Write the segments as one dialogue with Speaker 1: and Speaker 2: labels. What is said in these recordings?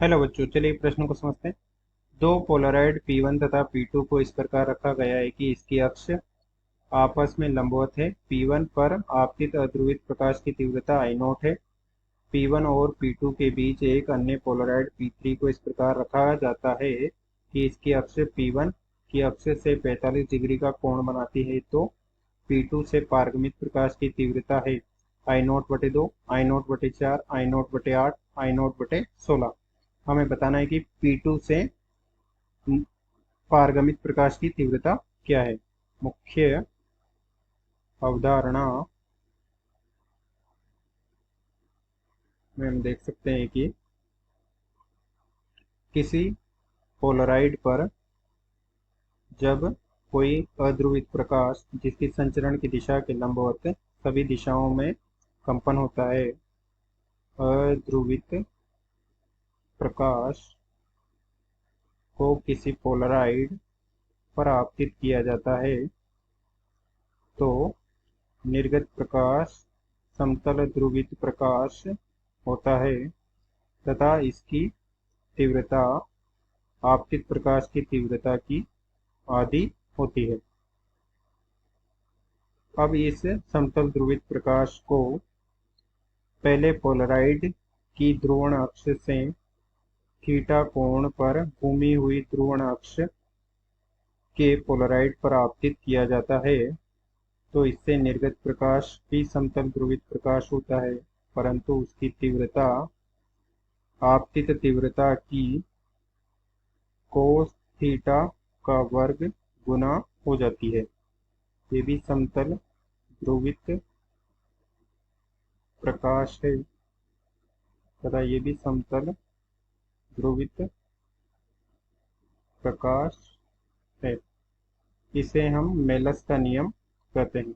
Speaker 1: Hello बच्चों, चलिए प्रश्न को समझते हैं। दो पोलराइड P1 तथा P2 को इस प्रकार रखा गया है कि इसकी अक्ष आपस में लंबवत है। P1 पर आपतित अध्रुवित प्रकाश की तीव्रता I0 है। P1 और P2 के बीच एक अन्य पोलराइड P3 को इस प्रकार रखा जाता है कि इसकी अक्ष P1 की अक्ष से 45 डिग्री का कोण बनाती है। तो P2 से पारगमित प्रकाश की तीव्रता है I0/2, I0/4, I0/8, I0/16। हमें बताना है कि P2 से पारगमित प्रकाश की तीव्रता क्या है। मुख्य अवधारणा में हम देख सकते हैं कि किसी पोलराइड पर जब कोई अध्रुवित प्रकाश जिसकी संचरण की दिशा के लंबवत सभी दिशाओं में कंपन होता है, अध्रुवित प्रकाश को किसी पोलराइड पर आपतित किया जाता है, तो निर्गत प्रकाश समतल ध्रुवित प्रकाश होता है तथा इसकी तीव्रता आपतित प्रकाश की तीव्रता की आधी होती है। अब इस समतल ध्रुवित प्रकाश को पहले पोलराइड की ध्रुवण अक्ष से थीटा कोण पर घूमी हुई ध्रुवण अक्ष के पोलराइड पर आपतित किया जाता है, तो इससे निर्गत प्रकाश भी समतल ध्रुवित प्रकाश होता है, परंतु उसकी तीव्रता आपतित तीव्रता की कोस थीटा का वर्ग गुना हो जाती है। ये भी समतल ध्रुवित प्रकाश है तथा ये भी समतल ध्रुवित प्रकाश है। इसे हम मेलस का नियम कहते हैं।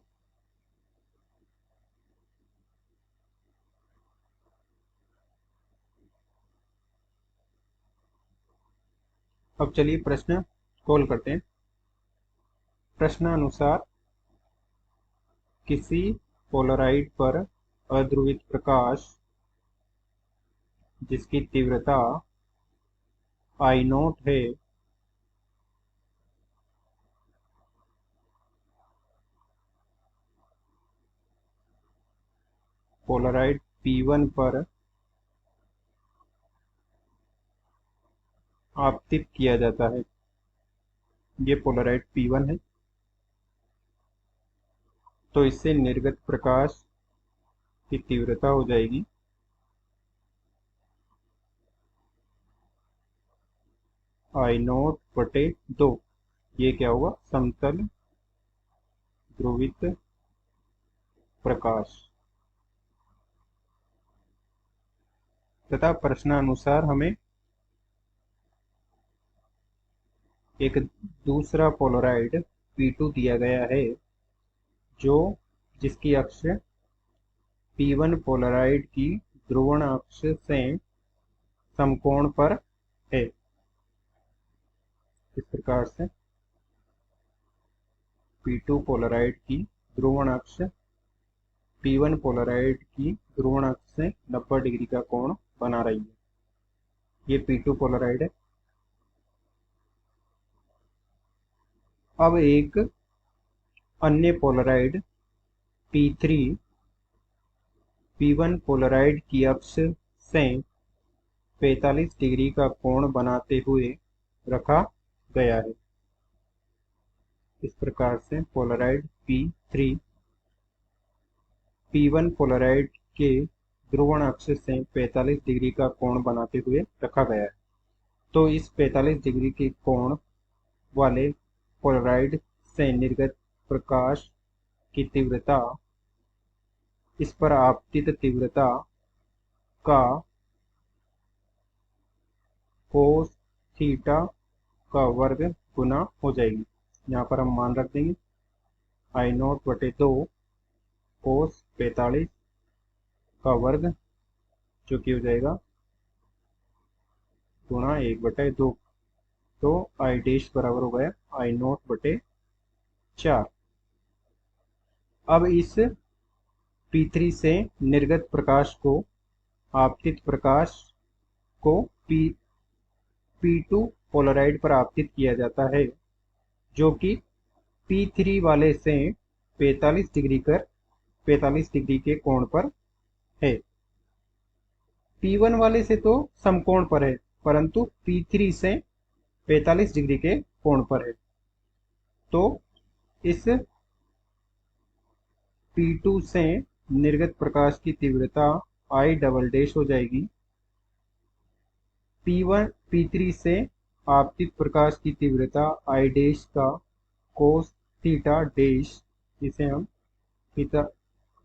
Speaker 1: अब चलिए प्रश्न कॉल करते हैं। प्रश्नानुसार किसी पोलराइड पर अध्रुवित प्रकाश जिसकी तीव्रता I0 है, पोलराइड P1 पर आपतित किया जाता है। ये पोलराइड P1 है, तो इससे निर्गत प्रकाश की तीव्रता हो जाएगी I0/2। ये क्या होगा? समतल ध्रुवित प्रकाश। तथा प्रश्नानुसार हमें एक दूसरा पोलराइड P2 दिया गया है जो जिसकी अक्ष P1 पोलराइड की ध्रुवण अक्ष से समकोण पर है। इस प्रकार से P2 पोलराइड की ध्रुवण अक्ष P1 पोलराइड की ध्रुवण अक्ष से 90 डिग्री का कोण बना रही है। ये P2 पोलराइड है। अब एक अन्य पोलराइड P3 P1 पोलराइड की अक्ष से 45 डिग्री का कोण बनाते हुए रखा गया है। इस प्रकार से पोलराइड P3 P1 पोलराइड के ध्रुवण अक्ष से 45 डिग्री का कोण बनाते हुए रखा गया है। तो इस 45 डिग्री के कोण वाले पोलराइड से निर्गत प्रकाश की तीव्रता इस पर आपतित तीव्रता का कोस थीटा का वर्ग गुना हो जाएगी। यहाँ पर हम मान रख देंगे I0/2 कोस 45 का वर्ग, जो कि हो जाएगा गुणा 1/2। तो I डैश बराबर हो गया I0/4। अब इस P3 से निर्गत प्रकाश को आपतित प्रकाश को P2 पोलराइड पर आपतित किया जाता है, जो कि P3 वाले से 45 डिग्री के कोण पर है। P1 वाले से तो समकोण पर है, परंतु P3 से 45 डिग्री के कोण पर है। तो इस P2 से निर्गत प्रकाश की तीव्रता I डबल डैश हो जाएगी। P3 से आपतित प्रकाश की तीव्रता I डैश का कोस थीटा डैश, इसे हम थीटा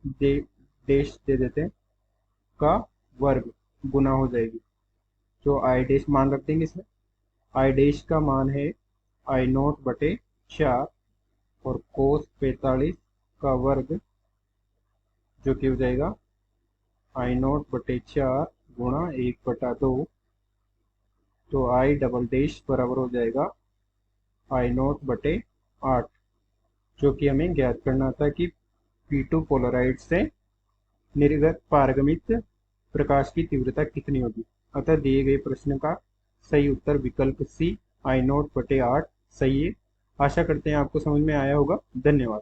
Speaker 1: डैश दे देते हैं, का वर्ग गुना हो जाएगी। जो I डैश मान रख देंगे इसमें। I डैश का मान है I0/4 और कोस 45 का वर्ग, जो कि हो जाएगा I0/4 गुणा 1/2। तो I डबल डैश बराबर हो जाएगा I0/8, जो कि हमें ज्ञात करना था कि P2 पोलराइड से निर्गत पारगमित प्रकाश की तीव्रता कितनी होगी। अतः दिए गए प्रश्न का सही उत्तर विकल्प सी I0/8 सही है। आशा करते हैं आपको समझ में आया होगा। धन्यवाद।